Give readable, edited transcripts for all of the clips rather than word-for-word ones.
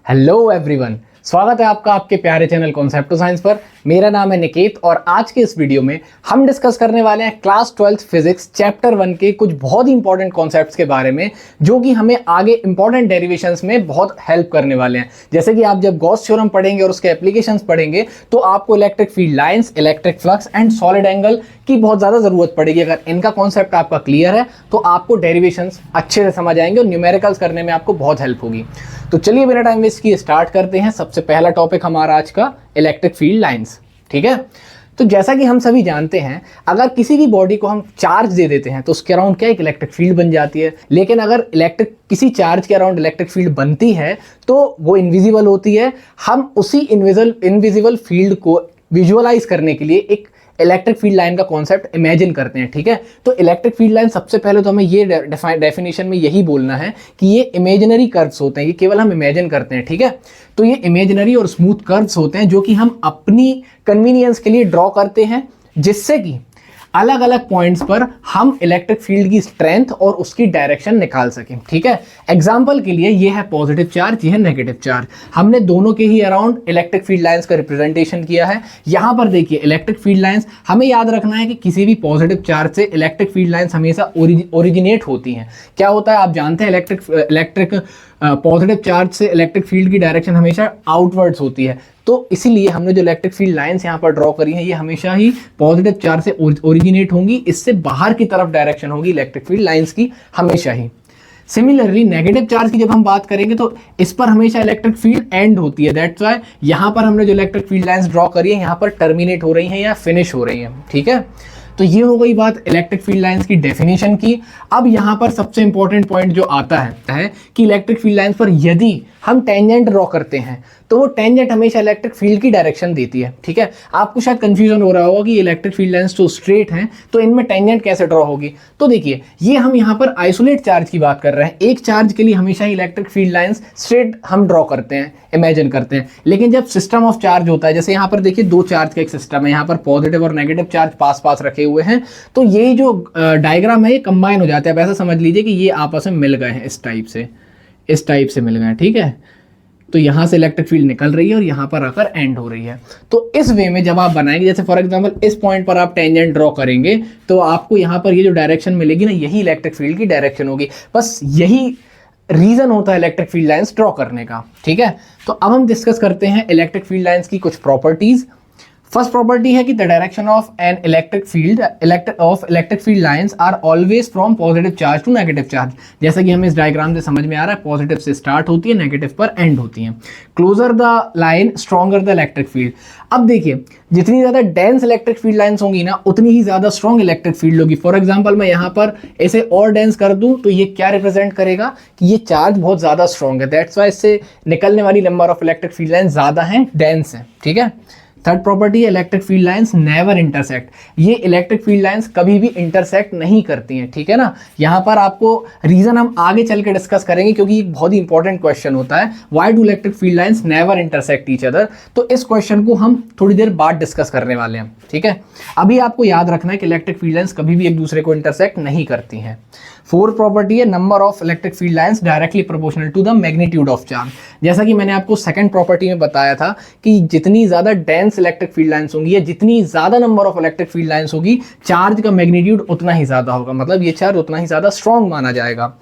Hello everyone, स्वागत है आपका आपके प्यारे चैनल कॉन्सेप्ट टू साइंस पर। मेरा नाम है निकेत और आज के इस वीडियो में हम डिस्कस करने वाले हैं क्लास 12th फिजिक्स चैप्टर 1 के कुछ बहुत ही इंपॉर्टेंट कॉन्सेप्ट्स के बारे में, जो कि हमें आगे इंपॉर्टेंट डेरिवेशंस में बहुत हेल्प करने वाले हैं। जैसे कि आप जब गॉस थ्योरम पढ़ेंगे और उसके एप्लीकेशंस पढ़ेंगे तो आपको electric field lines, electric flux and solid angle की बहुत ज़्यादा ज़रूरत पड़ेगी। अगर इनका कॉन्सेप्ट आपका क्लियर है तो आपको डेरिवेशंस अच्छे से समझ आएंगे और न्यूमेरिकल्स करने में आपको बहुत हेल्प होगी। तो चलिए बिना टाइम वेस्ट किए स्टार्ट करते हैं। सबसे पहला टॉपिक हमारा आज का इलेक्ट्रिक फील्ड लाइंस। ठीक है, तो जैसा कि हम सभी जानते हैं, अगर किसी भी बॉडी को हम चार्ज दे देते हैं तो उसके अराउंड क्या एक इलेक्ट्रिक फील्ड बन जाती है। लेकिन अगर किसी चार्ज के अराउंड इलेक्ट्रिक फील्ड बनती है तो वो इनविजिबल होती है। हम उसी इनविजिबल फील्ड को विजुअलाइज करने के लिए एक इलेक्ट्रिक फील्ड लाइन का कॉन्सेप्ट इमेजिन करते हैं। ठीक है, तो इलेक्ट्रिक फील्ड लाइन सबसे पहले तो हमें ये डेफिनेशन में यही बोलना है कि ये इमेजिनरी कर्व्स होते हैं, ये केवल हम इमेजिन करते हैं। ठीक है, तो ये इमेजिनरी और स्मूथ कर्व्स होते हैं जो कि हम अपनी कन्वीनियंस के लिए ड्रॉ करते हैं, जिससे कि अलग अलग पॉइंट्स पर हम इलेक्ट्रिक फील्ड की स्ट्रेंथ और उसकी डायरेक्शन निकाल सकें। ठीक है, एग्जांपल के लिए ये है पॉजिटिव चार्ज, ये है नेगेटिव चार्ज। हमने दोनों के ही अराउंड इलेक्ट्रिक फील्ड लाइंस का रिप्रेजेंटेशन किया है। यहाँ पर देखिए इलेक्ट्रिक फील्ड लाइंस, हमें याद रखना है कि किसी भी पॉजिटिव चार्ज से इलेक्ट्रिक फील्ड लाइंस हमेशा ओरिजिनेट होती हैं। क्या होता है आप जानते हैं, इलेक्ट्रिक पॉजिटिव चार्ज से इलेक्ट्रिक फील्ड की डायरेक्शन हमेशा आउटवर्ड्स होती है। तो इसीलिए हमने जो इलेक्ट्रिक फील्ड लाइंस यहाँ पर ड्रॉ करी हैं ये हमेशा ही पॉजिटिव चार्ज से ओरिजिनेट होंगी, इससे बाहर की तरफ डायरेक्शन होगी इलेक्ट्रिक फील्ड लाइंस की हमेशा ही। सिमिलरली नेगेटिव चार्ज की जब हम बात करेंगे तो इस पर हमेशा इलेक्ट्रिक फील्ड एंड होती है। दैट्स व्हाई यहाँ पर हमने जो इलेक्ट्रिक फील्ड लाइंस ड्रॉ करी है यहाँ पर टर्मिनेट हो रही हैं या फिनिश हो रही हैं। ठीक है, तो ये हो गई बात इलेक्ट्रिक फील्ड लाइंस की डेफिनेशन की। अब यहाँ पर सबसे इंपॉर्टेंट पॉइंट जो आता है कि इलेक्ट्रिक फील्ड लाइंस पर यदि हम टेंजेंट ड्रॉ करते हैं तो वो टेंजेंट हमेशा इलेक्ट्रिक फील्ड की डायरेक्शन देती है। ठीक है, आपको शायद कंफ्यूजन हो रहा होगा कि इलेक्ट्रिक फील्ड लाइंस तो स्ट्रेट हैं तो इनमें टेंजेंट कैसे ड्रॉ होगी। तो देखिए, ये हम यहाँ पर आइसोलेट चार्ज की बात कर रहे हैं। एक चार्ज के लिए हमेशा ही इलेक्ट्रिक फील्ड लाइंस स्ट्रेट हम ड्रॉ करते हैं, इमेजिन करते हैं। लेकिन जब सिस्टम ऑफ चार्ज होता है, जैसे यहाँ पर देखिए दो चार्ज का एक सिस्टम है, यहाँ पर पॉजिटिव और नेगेटिव चार्ज पास पास रखे हुए हैं, तो ये जो डायग्राम है ये कंबाइन हो जाता है। वैसा समझ लीजिए कि ये आपस में मिल गए हैं, इस टाइप से मिल गए हैं। ठीक है, तो यहाँ से इलेक्ट्रिक फील्ड निकल रही है और यहाँ पर आकर एंड हो रही है। तो इस वे में जब आप बनाएंगे, जैसे फॉर एग्जांपल इस पॉइंट पर आप टेंजेंट ड्रॉ करेंगे तो आपको यहाँ पर ये जो डायरेक्शन मिलेगी ना, यही इलेक्ट्रिक फील्ड की डायरेक्शन होगी। बस यही रीजन होता है इलेक्ट्रिक फील्ड लाइंस ड्रॉ करने का। ठीक है, तो अब हम डिस्कस करते हैं इलेक्ट्रिक फील्ड लाइंस की कुछ प्रॉपर्टीज। फर्स्ट प्रॉपर्टी है कि the direction of an electric field lines are always from positive charge to negative charge. जैसा कि हमें इस डायग्राम से समझ में आ रहा है, पॉजिटिव से स्टार्ट होती है, नेगेटिव पर एंड होती है। Closer the line stronger the electric field. अब देखिए, जितनी ज़्यादा डेंस इलेक्ट्रिक फील्ड लाइंस होंगी ना, उतनी ही ज़्यादा स्ट्रॉन्ग इलेक्ट्रिक फील्ड होगी। फॉर एग्जांपल मैं यहाँ पर इसे और डेंस कर दूँ तो ये क्या रिप्रेजेंट करेगा कि ये चार्ज बहुत ज़्यादा स्ट्रॉन्ग है। दैट्स वाई इससे निकलने वाली number of electric field lines ज़्यादा हैं, डेंस है। ठीक है, थर्ड प्रॉपर्टी है electric field lines never intersect. ये इलेक्ट्रिक फील्ड लाइंस कभी भी इंटरसेक्ट नहीं करती हैं। ठीक है ना, यहाँ पर आपको रीजन हम आगे चल के डिस्कस करेंगे क्योंकि एक बहुत ही इंपॉर्टेंट क्वेश्चन होता है, why do electric field lines never intersect each other. तो इस क्वेश्चन को हम थोड़ी देर बाद डिस्कस करने वाले हैं। ठीक है, अभी आपको याद रखना है कि इलेक्ट्रिक फील्ड लाइंस कभी भी एक दूसरे को इंटरसेक्ट नहीं करती हैं। फोर्थ प्रॉपर्टी है number of electric field lines directly proportional to the magnitude of charge. जैसा कि मैंने आपको सेकंड प्रॉपर्टी में बताया था कि जितनी ज़्यादा डेंस इलेक्ट्रिक फील्ड लाइंस होंगी या जितनी ज़्यादा number of electric field lines होगी, चार्ज का मैग्नीट्यूड उतना ही ज़्यादा होगा, मतलब ये चार्ज उतना ही ज़्यादा स्ट्रॉन्ग माना जाएगा।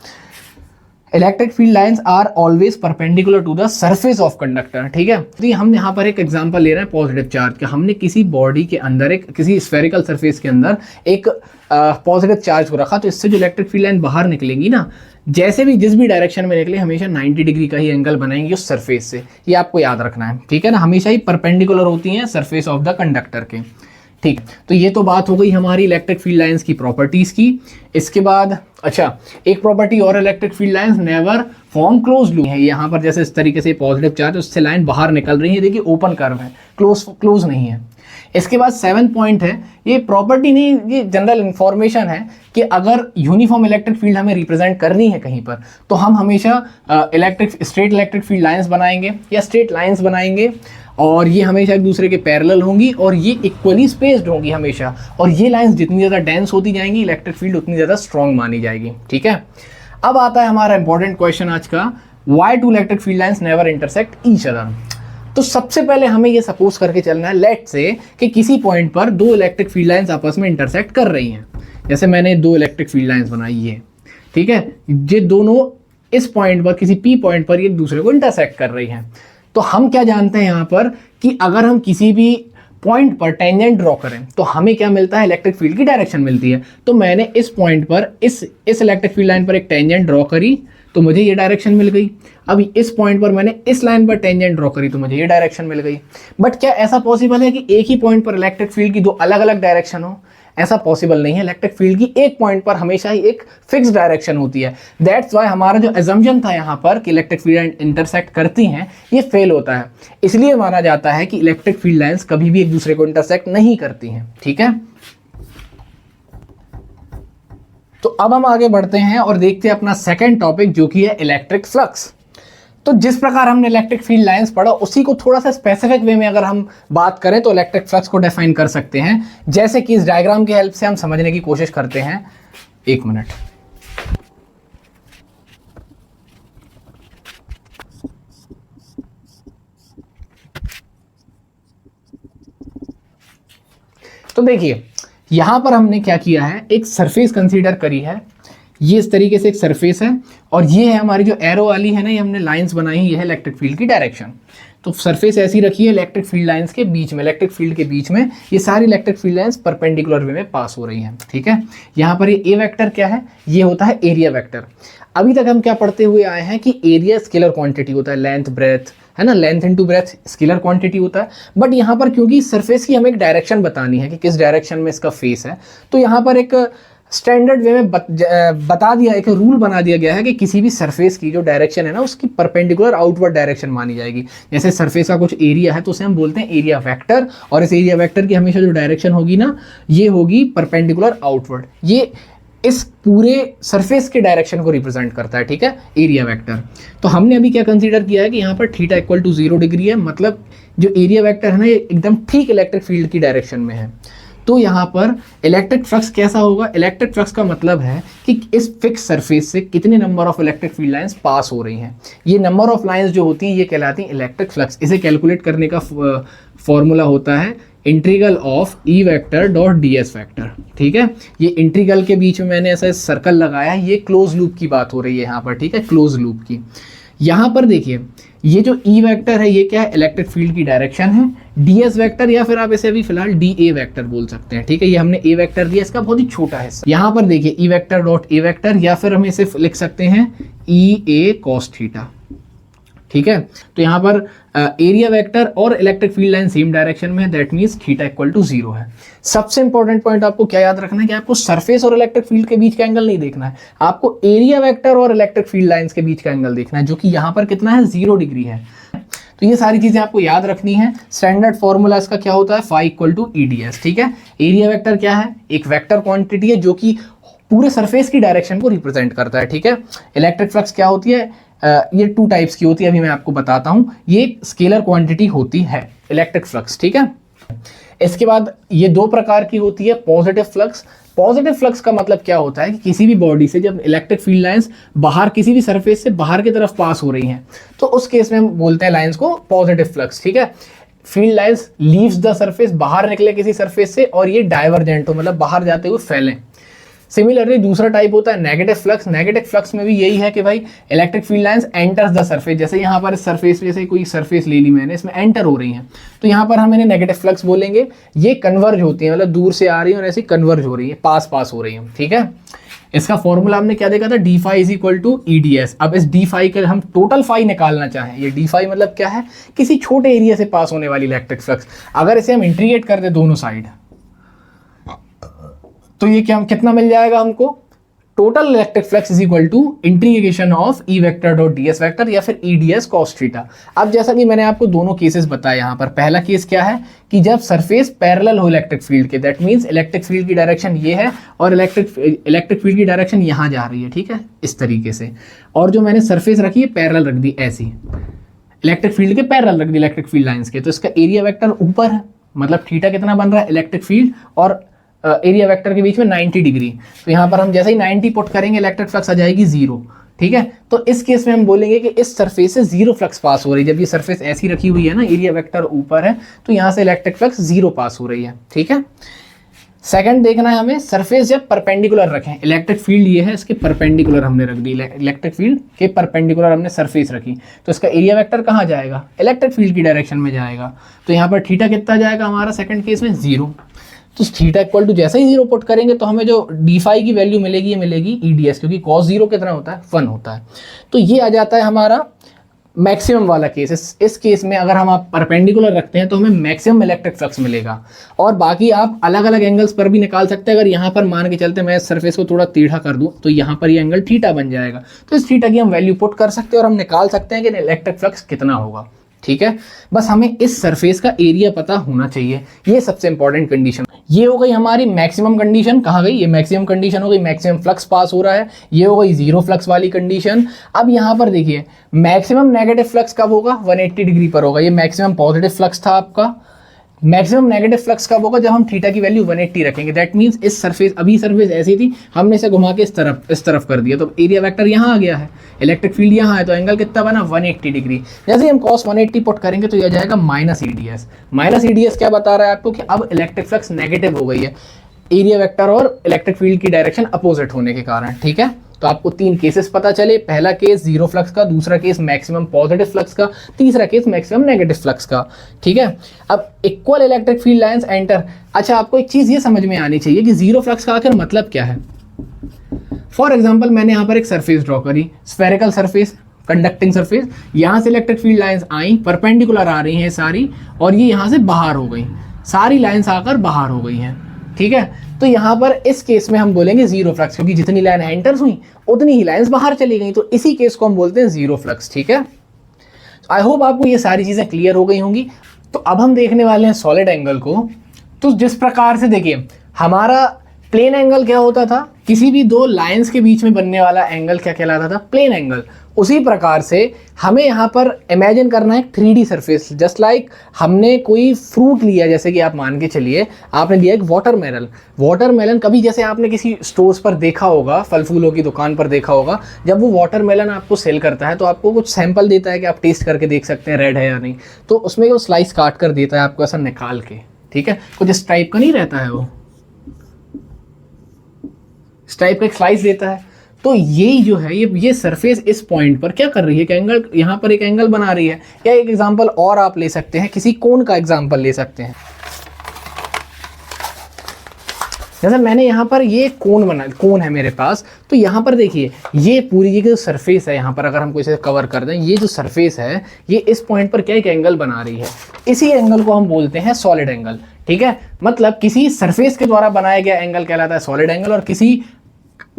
Electric field lines are always perpendicular to the surface of conductor. ठीक है, तो हम यहाँ पर एक एग्जांपल ले रहे हैं पॉजिटिव चार्ज का। हमने किसी बॉडी के अंदर किसी स्फेरिकल सरफेस के अंदर एक पॉजिटिव चार्ज को रखा, तो इससे जो इलेक्ट्रिक फील्ड लाइन बाहर निकलेंगी ना, जैसे भी जिस भी डायरेक्शन में निकले हमेशा 90 डिग्री का ही एंगल बनाएंगी उस सरफेस से। ये आपको याद रखना है। ठीक है ना, हमेशा ही परपेंडिकुलर होती हैं सरफेस ऑफ द कंडक्टर के। ठीक, तो ये तो बात हो गई हमारी इलेक्ट्रिक फील्ड लाइंस की प्रॉपर्टीज की। इसके बाद अच्छा, एक प्रॉपर्टी और electric field lines never form close loop है। यहाँ पर जैसे इस तरीके से पॉजिटिव चार्ज उससे लाइन बाहर निकल रही है, देखिए ओपन कर्व है, क्लोज नहीं है। इसके बाद 7th पॉइंट है, ये प्रॉपर्टी नहीं, ये जनरल इंफॉर्मेशन है कि अगर यूनिफॉर्म इलेक्ट्रिक फील्ड हमें रिप्रेजेंट करनी है कहीं पर तो हम हमेशा स्ट्रेट इलेक्ट्रिक फील्ड लाइंस बनाएंगे या स्ट्रेट लाइंस बनाएंगे, और ये हमेशा एक दूसरे के पैरेलल होंगी और ये इक्वली स्पेस्ड होंगी हमेशा। और ये लाइंस जितनी ज़्यादा डेंस होती जाएंगी, इलेक्ट्रिक फील्ड उतनी ज़्यादा स्ट्रॉन्ग मानी जाएगी। ठीक है, अब आता है हमारा इंपॉर्टेंट क्वेश्चन आज का, why two electric field lines never intersect each other. तो सबसे पहले हमें ये सपोज करके चलना है, लेट्स से कि किसी पॉइंट पर दो इलेक्ट्रिक फील्ड लाइंस आपस में इंटरसेक्ट कर रही हैं। जैसे मैंने दो इलेक्ट्रिक फील्ड लाइंस बनाई है, ठीक है, ये दोनों इस पॉइंट पर किसी पी पॉइंट पर एक दूसरे को इंटरसेक्ट कर रही हैं। तो हम क्या जानते हैं यहाँ पर कि अगर हम किसी भी पॉइंट पर टेंजेंट ड्रॉ करें तो हमें क्या मिलता है, इलेक्ट्रिक फील्ड की डायरेक्शन मिलती है। तो मैंने इस पॉइंट पर इस इलेक्ट्रिक फील्ड लाइन पर एक टेंजेंट ड्रॉ करी तो मुझे ये डायरेक्शन मिल गई। अब इस पॉइंट पर मैंने इस लाइन पर टेंजेंट ड्रॉ करी तो मुझे ये डायरेक्शन मिल गई। बट क्या ऐसा पॉसिबल है कि एक ही पॉइंट पर इलेक्ट्रिक फील्ड की दो अलग अलग डायरेक्शन हो? ऐसा पॉसिबल नहीं है। इलेक्ट्रिक फील्ड की एक पॉइंट पर हमेशा ही एक फिक्स डायरेक्शन होती है। दैट्स वाई हमारा जो एजम्पशन था यहाँ पर कि इलेक्ट्रिक फील्ड इंटरसेक्ट करती हैं, ये फेल होता है। इसलिए माना जाता है कि इलेक्ट्रिक फील्ड लाइंस कभी भी एक दूसरे को इंटरसेक्ट नहीं करती हैं। ठीक है, तो अब हम आगे बढ़ते हैं और देखते हैं अपना सेकेंड टॉपिक जो कि है इलेक्ट्रिक फ्लक्स। तो जिस प्रकार हमने इलेक्ट्रिक फील्ड लाइंस पढ़ा उसी को थोड़ा सा स्पेसिफिक वे में अगर हम बात करें तो इलेक्ट्रिक फ्लक्स को डिफाइन कर सकते हैं, जैसे कि इस डायग्राम की हेल्प से हम समझने की कोशिश करते हैं। एक मिनट, तो देखिए यहां पर हमने क्या किया है, एक सरफेस कंसीडर करी है। ये इस तरीके से एक सरफेस है और ये है हमारी जो एरो वाली है ना, ये हमने लाइंस बनाई है, ये है इलेक्ट्रिक फील्ड की डायरेक्शन। तो सरफेस ऐसी रखी है इलेक्ट्रिक फील्ड लाइंस के बीच में, इलेक्ट्रिक फील्ड के बीच में ये सारी इलेक्ट्रिक फील्ड लाइंस परपेंडिकुलर वे में पास हो रही हैं। ठीक है, यहाँ पर ये ए वेक्टर क्या है, ये होता है एरिया वेक्टर। अभी तक हम क्या पढ़ते हुए आए हैं कि एरिया स्केलर क्वांटिटी होता है, लेंथ ब्रेथ है ना, length into breadth scalar quantity होता है। बट यहाँ पर क्योंकि सरफेस की हमें एक डायरेक्शन बतानी है कि किस डायरेक्शन में इसका फेस है, तो यहाँ पर एक स्टैंडर्ड वे में बता दिया, एक रूल बना दिया गया है कि किसी भी सरफेस की जो डायरेक्शन है ना उसकी परपेंडिकुलर आउटवर्ड डायरेक्शन मानी जाएगी। जैसे सरफेस का कुछ एरिया है तो उसे हम बोलते हैं एरिया वेक्टर, और इस एरिया वेक्टर की हमेशा जो डायरेक्शन होगी ना ये होगी परपेंडिकुलर आउटवर्ड। ये इस पूरे सरफेस के डायरेक्शन को रिप्रेजेंट करता है। ठीक है, एरिया वेक्टर। तो हमने अभी क्या कंसीडर किया है कि यहाँ पर थीटा इक्वल टू 0 डिग्री है, मतलब जो एरिया वेक्टर है ना ये एकदम ठीक इलेक्ट्रिक फील्ड की डायरेक्शन में है। तो यहाँ पर इलेक्ट्रिक फ्लक्स कैसा होगा, इलेक्ट्रिक फ्लक्स का मतलब है कि इस फिक्स सरफेस से कितने number of electric field lines pass हो रही हैं। ये नंबर ऑफ लाइंस जो होती हैं ये कहलाती हैं इलेक्ट्रिक फ्लक्स। इसे कैलकुलेट करने का फॉर्मूला होता है integral of E vector dot D S vector. ठीक है, ये इंटीग्रल के बीच में मैंने ऐसा सर्कल लगाया है, ये क्लोज लूप की बात हो रही है यहाँ पर। ठीक है, क्लोज लूप की। यहाँ पर देखिए ये जो ई वेक्टर है ये क्या है, इलेक्ट्रिक फील्ड की डायरेक्शन है। डी एस वेक्टर या फिर आप इसे अभी फिलहाल डी ए वेक्टर बोल सकते हैं। ठीक है, ये हमने ए वेक्टर दिया, इसका बहुत ही छोटा हिस्सा। यहाँ पर देखिए ई वेक्टर डॉट ए वेक्टर, या फिर हम इसे लिख सकते हैं ई ए कॉस थीटा। ठीक है, तो यहाँ पर एरिया वेक्टर और electric field line same direction में है, that means theta equal to 0 है। सबसे इंपॉर्टेंट पॉइंट आपको क्या याद रखना है कि आपको सरफेस और इलेक्ट्रिक फील्ड के बीच का एंगल नहीं देखना है, आपको एरिया वेक्टर और इलेक्ट्रिक फील्ड लाइंस के बीच का एंगल देखना है, जो कि यहाँ पर कितना है, 0 डिग्री है। तो ये सारी चीजें आपको याद रखनी है। स्टैंडर्ड फॉर्मूला इसका क्या होता है, phi equal to E D S. ठीक है, एरिया वेक्टर क्या है, एक वेक्टर क्वांटिटी है जो कि पूरे सरफेस की डायरेक्शन को रिप्रेजेंट करता है। ठीक है, इलेक्ट्रिक फ्लक्स क्या होती है, ये 2 टाइप्स की होती है, अभी मैं आपको बताता हूं। ये स्केलर क्वांटिटी होती है इलेक्ट्रिक फ्लक्स। ठीक है, इसके बाद ये 2 प्रकार की होती है, पॉजिटिव फ्लक्स। पॉजिटिव फ्लक्स का मतलब क्या होता है कि किसी भी बॉडी से जब इलेक्ट्रिक फील्ड लाइंस बाहर किसी भी सरफेस से बाहर की तरफ पास हो रही हैं तो उस केस में हम बोलते हैं लाइंस को पॉजिटिव फ्लक्स। ठीक है, field lines leaves the surface, बाहर निकले किसी सरफेस से और ये डाइवर्जेंट हो, मतलब बाहर जाते हुए फैलें। सिमिलरली दूसरा टाइप होता है नेगेटिव फ्लक्स। नेगेटिव फ्लक्स में भी यही है कि भाई electric field lines enters the surface, जैसे यहाँ पर इस सरफेस जैसे कोई सरफेस ले ली मैंने, इसमें एंटर हो रही हैं तो यहाँ पर हम इन्हें नेगेटिव फ्लक्स बोलेंगे। ये कन्वर्ज होती हैं, मतलब दूर से आ रही है और ऐसे कन्वर्ज हो रही है, पास हो रही है। ठीक है, इसका फॉर्मूला हमने क्या देखा था, D phi is equal to E D S. अब इस डी फाई का हम टोटल फाई निकालना चाहें, ये डी फाई मतलब क्या है, किसी छोटे एरिया से पास होने वाली इलेक्ट्रिक फ्लक्स। अगर इसे हम इंटीग्रेट कर दे दोनों साइड तो ये क्या कितना मिल जाएगा हमको, total electric flux is equal to integration of E vector dot D S vector या फिर E D S cos theta. अब जैसा कि मैंने आपको दोनों केसेस बताए, यहाँ पर पहला केस क्या है कि जब सरफेस पैरेलल हो इलेक्ट्रिक फील्ड के, दैट मीन्स इलेक्ट्रिक फील्ड की डायरेक्शन ये है और इलेक्ट्रिक फील्ड की डायरेक्शन यहाँ जा रही है। ठीक है, इस तरीके से, और जो मैंने सरफेस रखी है पैरेलल रख दी, ऐसी इलेक्ट्रिक फील्ड के पैरेलल रख दी इलेक्ट्रिक फील्ड लाइंस के, तो इसका एरिया वेक्टर ऊपर है, मतलब थीटा कितना बन रहा है, इलेक्ट्रिक फील्ड और एरिया वेक्टर के बीच में 90 डिग्री। तो यहाँ पर हम जैसे ही 90 पुट करेंगे इलेक्ट्रिक फ्लक्स आ जाएगी 0। ठीक है, तो इस केस में हम बोलेंगे कि इस सरफेस से जीरो फ्लक्स पास हो रही है। जब ये सरफेस ऐसी रखी हुई है ना, एरिया वेक्टर ऊपर है, तो यहाँ से इलेक्ट्रिक फ्लक्स जीरो पास हो रही है। ठीक है, सेकंड देखना है हमें, सरफेस जब परपेंडिकुलर रखें, इलेक्ट्रिक फील्ड ये है, इसके परपेंडिकुलर हमने रख दी, इलेक्ट्रिक फील्ड के परपेंडिकुलर हमने सरफेस रखी, तो इसका एरिया वेक्टर कहाँ जाएगा, इलेक्ट्रिक फील्ड की डायरेक्शन में जाएगा। तो यहाँ पर थीटा कितना जाएगा हमारा सेकंड केस में, जीरो। तो थीटा इक्वल टू जैसे ही जीरो पुट करेंगे तो हमें जो डी फाई की वैल्यू मिलेगी, ये मिलेगी ईडीएस, क्योंकि कॉस जीरो कितना होता है, 1 होता है। तो ये आ जाता है हमारा मैक्सिमम वाला केस। इस केस में अगर हम आप परपेंडिकुलर रखते हैं तो हमें मैक्सिमम इलेक्ट्रिक फ्लक्स मिलेगा। और बाकी आप अलग अलग एंगल्स पर भी निकाल सकते हैं। अगर यहाँ पर मान के चलते मैं इस सरफेस को थोड़ा टेढ़ा कर दूं तो यहाँ पर ये एंगल थीटा बन जाएगा। तो इस थीटा की हम वैल्यू पुट कर सकते हैं और हम निकाल सकते हैं कि इलेक्ट्रिक फ्लक्स कितना होगा। ठीक है, बस हमें इस सरफेस का एरिया पता होना चाहिए, ये सबसे इंपॉर्टेंट कंडीशन। ये हो गई हमारी मैक्सिमम कंडीशन। कहाँ गई, ये मैक्सिमम कंडीशन हो गई, मैक्सिमम फ्लक्स पास हो रहा है। ये हो गई जीरो फ्लक्स वाली कंडीशन। अब यहाँ पर देखिए मैक्सिमम नेगेटिव फ्लक्स कब होगा, 180 डिग्री पर होगा। ये मैक्सिमम पॉजिटिव फ्लक्स था आपका। मैक्सिमम नेगेटिव फ्लक्स कब होगा, जब हम थीटा की वैल्यू 180 रखेंगे। दैट मीन्स इस सरफेस, अभी सरफेस ऐसी थी, हमने इसे घुमा के इस तरफ कर दिया, तो एरिया वेक्टर यहाँ आ गया है, इलेक्ट्रिक फील्ड यहाँ है, तो एंगल कितना बना, 180 डिग्री। जैसे ही हम cos 180 पुट करेंगे तो यह जाएगा माइनस ईडीएस। माइनस ईडीएस क्या बता रहा है आपको कि अब इलेक्ट्रिक फ्लक्स नेगेटिव हो गई है, एरिया वेक्टर और इलेक्ट्रिक फील्ड की डायरेक्शन अपोजिट होने के कारण। ठीक है, तो आपको 3 केसेस पता चले, पहला केस जीरो फ्लक्स का, दूसरा केस मैक्सिमम पॉजिटिव फ्लक्स का, तीसरा केस मैक्सिमम नेगेटिव फ्लक्स का। ठीक है, अब equal electric field lines enter. अच्छा, आपको एक चीज ये समझ में आनी चाहिए कि जीरो फ्लक्स का आखिर मतलब क्या है। फॉर एग्जाम्पल मैंने यहाँ पर एक सरफेस ड्रॉ करी, स्फेरिकल सरफेस, कंडक्टिंग सरफेस, यहाँ से इलेक्ट्रिक फील्ड लाइंस आई, परपेंडिकुलर आ रही हैं सारी, और ये यहाँ से बाहर हो गई, सारी लाइंस आकर बाहर हो गई हैं। ठीक है, तो यहाँ पर इस केस में हम बोलेंगे जीरो फ्लक्स, क्योंकि जितनी लाइन एंटर्स हुई उतनी ही लाइंस बाहर चली गई, तो इसी केस को हम बोलते हैं जीरो फ्लक्स। ठीक है, आई होप आपको ये सारी चीजें क्लियर हो गई होंगी। तो अब हम देखने वाले हैं सॉलिड एंगल को। तो जिस प्रकार से देखिए, हमारा प्लेन एंगल क्या होता था, किसी भी दो लाइंस के बीच में बनने वाला एंगल क्या कहलाता था, प्लेन एंगल। उसी प्रकार से हमें यहाँ पर इमेजिन करना है 3D सरफेस। जस्ट लाइक हमने कोई फ्रूट लिया, जैसे कि आप मान के चलिए आपने लिया एक वाटरमेलन। वाटरमेलन कभी जैसे आपने किसी स्टोर्स पर देखा होगा, फल फूलों की दुकान पर देखा होगा, जब वो वाटरमेलन आपको सेल करता है तो आपको कुछ सैंपल देता है कि आप टेस्ट करके देख सकते हैं रेड है या नहीं। तो उसमें वो स्लाइस काट कर देता है आपको ऐसा निकाल के। ठीक है, कुछ इस टाइप का नहीं रहता है, वो इस टाइप का एक स्लाइस देता है। तो ये जो है ये सरफेस इस पॉइंट पर क्या कर रही है कि एंगल, यहाँ पर एक एंगल बना रही है। या एक एग्जांपल और आप ले सकते हैं, किसी कोन का एग्जांपल ले सकते हैं। जैसे मैंने यहाँ पर ये कोन है मेरे पास, तो यहाँ पर देखिए ये पूरी ये जो सरफेस है, यहाँ पर अगर हम इसे कवर कर दें, ये जो सरफेस है ये इस पॉइंट पर क्या एक एंगल बना रही है। इसी एंगल को हम बोलते हैं सॉलिड एंगल। ठीक है, मतलब किसी सरफेस के द्वारा बनाया गया एंगल कहलाता है सॉलिड एंगल, और किसी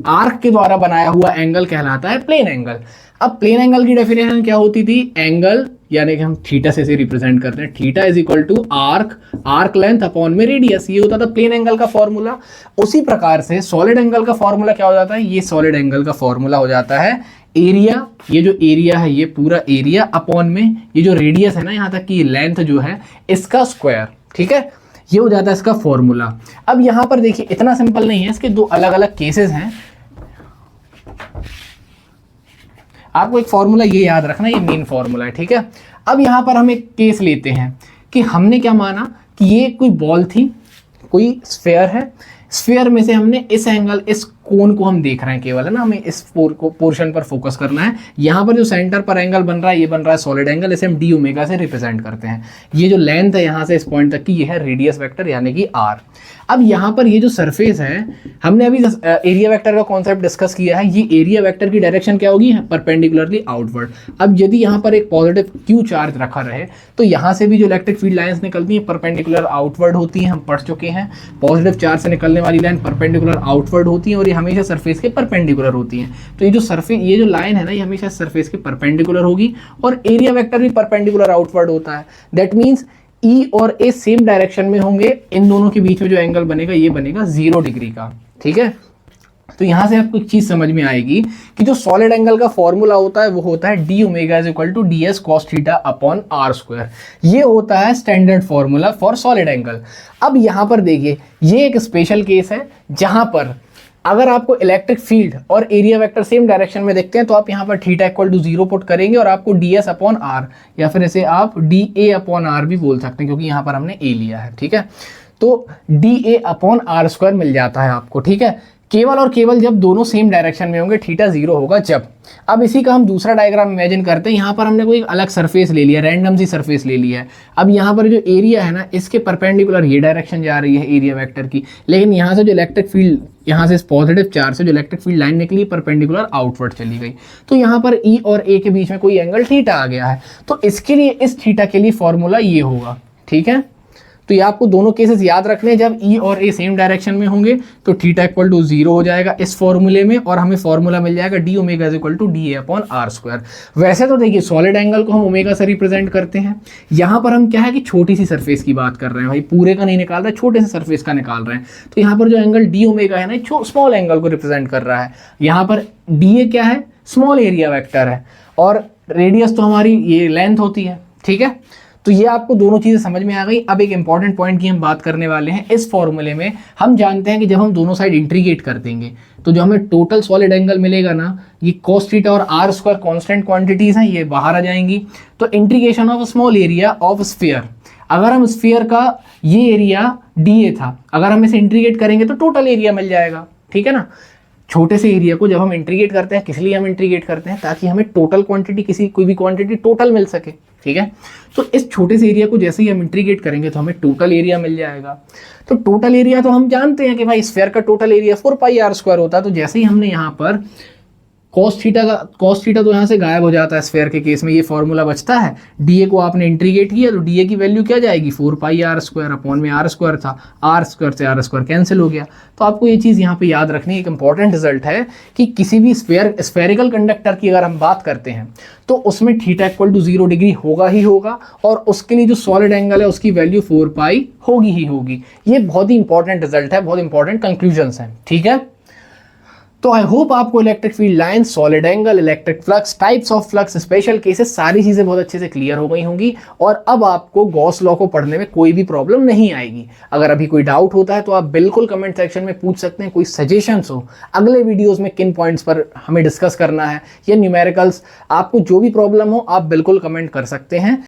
आर्क के द्वारा बनाया हुआ एंगल कहलाता है प्लेन एंगल। अब प्लेन एंगल की डेफिनेशन क्या होती थी, एंगल यानी कि हम थीटा से रिप्रेजेंट करते हैं, theta is equal to arc length upon में रेडियस, ये होता था प्लेन एंगल का फॉर्मूला। उसी प्रकार से सॉलिड एंगल का फॉर्मूला क्या हो जाता है, ये सॉलिड एंगल का फॉर्मूला हो जाता है एरिया, ये जो एरिया है ये पूरा एरिया अपॉन में ये जो रेडियस है ना, यहाँ तक की लेंथ जो है इसका स्क्वायर। ठीक है, ये हो जाता है इसका फॉर्मूला। अब यहाँ पर देखिए इतना सिंपल नहीं है, इसके दो अलग अलग केसेस हैं। आपको एक फॉर्मूला ये याद रखना, ये मेन फॉर्मूला है। ठीक है, अब यहाँ पर हम एक केस लेते हैं कि हमने क्या माना कि ये कोई बॉल थी, कोई स्फेयर है, स्फीयर में से हमने इस एंगल, इस कोन को हम देख रहे हैं केवल, है ना, हमें इस पोर्शन पर फोकस करना है। यहाँ पर जो सेंटर पर एंगल बन रहा है ये बन रहा है सॉलिड एंगल, इसे हम डी ओमेगा से रिप्रेजेंट करते हैं। ये जो लेंथ है यहाँ से इस पॉइंट तक की, ये है रेडियस वेक्टर यानी कि आर। अब यहाँ पर ये जो सरफेस है, हमने अभी एरिया वेक्टर का कॉन्सेप्ट डिस्कस किया है, ये एरिया वेक्टर की डायरेक्शन क्या होगी, परपेंडिकुलरली आउटवर्ड। अब यदि यहाँ पर एक पॉजिटिव क्यू चार्ज रखा रहे तो यहाँ से भी जो इलेक्ट्रिक फील्ड लाइंस निकलती हैं परपेंडिकुलर आउटवर्ड होती हैं, हम पढ़ चुके हैं। पॉजिटिव चार्ज से निकलने वाली लाइन परपेंडिकुलर आउटवर्ड होती है और ये हमेशा सरफेस के परपेंडिकुलर होती हैं। तो ये जो सरफेस, ये जो लाइन है ना, ये हमेशा सरफेस के परपेंडिकुलर होगी और एरिया वेक्टर भी परपेंडिकुलर आउटवर्ड होता है। दैट मीन्स ई और ए सेम डायरेक्शन में होंगे, इन दोनों के बीच में जो एंगल बनेगा ये बनेगा 0 डिग्री का। ठीक है, तो यहां से आपको एक चीज समझ में आएगी कि जो सॉलिड एंगल का फॉर्मूला होता है वो होता है D omega is equal to D S cos theta upon R square. ये होता है standard formula for solid angle. अब यहां पर देखिए, ये एक स्पेशल केस है जहां पर अगर आपको इलेक्ट्रिक फील्ड और एरिया वेक्टर सेम डायरेक्शन में देखते हैं तो आप यहाँ पर थीटा इक्वल टू 0 पुट करेंगे और आपको ds अपॉन आर या फिर इसे आप dA अपॉन आर भी बोल सकते हैं क्योंकि यहाँ पर हमने a लिया है, ठीक है। तो dA अपॉन आर स्क्वायर मिल जाता है आपको, ठीक है। केवल और केवल जब दोनों सेम डायरेक्शन में होंगे, थीटा 0 होगा जब। अब इसी का हम दूसरा डायग्राम इमेजिन करते हैं। यहाँ पर हमने कोई अलग सरफेस ले लिया, रैंडम सी सरफेस ले लिया है। अब यहाँ पर जो एरिया है ना, इसके परपेंडिकुलर ये डायरेक्शन जा रही है एरिया वेक्टर की, लेकिन यहाँ से जो इलेक्ट्रिक फील्ड, यहाँ से इस पॉजिटिव चार्ज से जो इलेक्ट्रिक फील्ड लाइन निकली परपेंडिकुलर आउटवर्ड चली गई, तो यहाँ पर ई और ए के बीच में कोई एंगल थीटा आ गया है। तो इसके लिए इस थीटा के लिए फॉर्मूला ये होगा, ठीक है। तो ये आपको दोनों केसेस याद रखने हैं। जब ई और ए सेम डायरेक्शन में होंगे तो थीटा इक्वल टू 0 हो जाएगा इस फॉर्मूले में, और हमें फॉर्मूला मिल जाएगा D omega is equal to D A upon R square. वैसे तो देखिए सॉलिड एंगल को हम ओमेगा से रिप्रेजेंट करते हैं, यहाँ पर हम क्या है कि छोटी सी सरफेस की बात कर रहे हैं भाई, पूरे का नहीं निकाल रहे, छोटे से सरफेस का निकाल रहे हैं। तो यहाँ पर जो एंगल डी ओमेगा है ना, स्मॉल एंगल को रिप्रेजेंट कर रहा है। यहाँ पर डी ए क्या है, स्मॉल एरिया वेक्टर है, और रेडियस तो हमारी ये लेंथ होती है, ठीक है। तो ये आपको दोनों चीज़ें समझ में आ गई। अब एक इंपॉर्टेंट पॉइंट की हम बात करने वाले हैं। इस फॉर्मूले में हम जानते हैं कि जब हम दोनों साइड इंटीग्रेट कर देंगे तो जो हमें टोटल सॉलिड एंगल मिलेगा ना, ये cos थीटा और आर स्क्वायर कॉन्स्टेंट क्वांटिटीज हैं, ये बाहर आ जाएंगी। तो integration of small area of sphere, अगर हम स्फीयर का ये एरिया dA था, अगर हम इसे इंटीग्रेट करेंगे तो टोटल एरिया मिल जाएगा, ठीक है ना। छोटे से एरिया को जब हम इंटीग्रेट करते हैं, किस लिए हम इंटीग्रेट करते हैं, ताकि हमें टोटल क्वांटिटी, कोई भी क्वांटिटी टोटल मिल सके, ठीक है। तो इस छोटे से एरिया को जैसे ही हम इंटीग्रेट करेंगे तो हमें टोटल एरिया मिल जाएगा। तो टोटल एरिया तो हम जानते हैं कि भाई स्फीयर का total area 4 pi R square होता है। तो जैसे ही हमने यहाँ पर cos थीटा तो यहाँ से गायब हो जाता है स्फीयर के केस में, ये फॉर्मूला बचता है। dA को आपने इंटीग्रेट किया तो dA की वैल्यू क्या जाएगी, 4 पाई आर स्क्वायर, अपॉन में आर स्क्वायर था, आर स्क्वायर से आर स्क्वायर कैंसिल हो गया। तो आपको ये चीज़ यहाँ पे याद रखनी, एक इंपॉर्टेंट रिजल्ट है कि किसी भी स्फेरिकल कंडक्टर की अगर हम बात करते हैं तो उसमें थीटा इक्वल टू 0 डिग्री होगा ही होगा, और उसके लिए जो सॉलिड एंगल है उसकी वैल्यू 4 पाई होगी ही होगी। ये बहुत ही इंपॉर्टेंट रिजल्ट है, बहुत इंपॉर्टेंट कंक्लूजन्स हैं, ठीक है। तो आई होप आपको electric field line, solid angle, electric flux, types of flux, special cases, सारी चीज़ें बहुत अच्छे से क्लियर हो गई होंगी, और अब आपको गॉस लॉ को पढ़ने में कोई भी प्रॉब्लम नहीं आएगी। अगर अभी कोई डाउट होता है तो आप बिल्कुल कमेंट सेक्शन में पूछ सकते हैं। कोई सजेशंस हो अगले वीडियोज़ में किन पॉइंट्स पर हमें डिस्कस करना है, या न्यूमेरिकल्स, आपको जो भी प्रॉब्लम हो आप बिल्कुल कमेंट कर सकते हैं।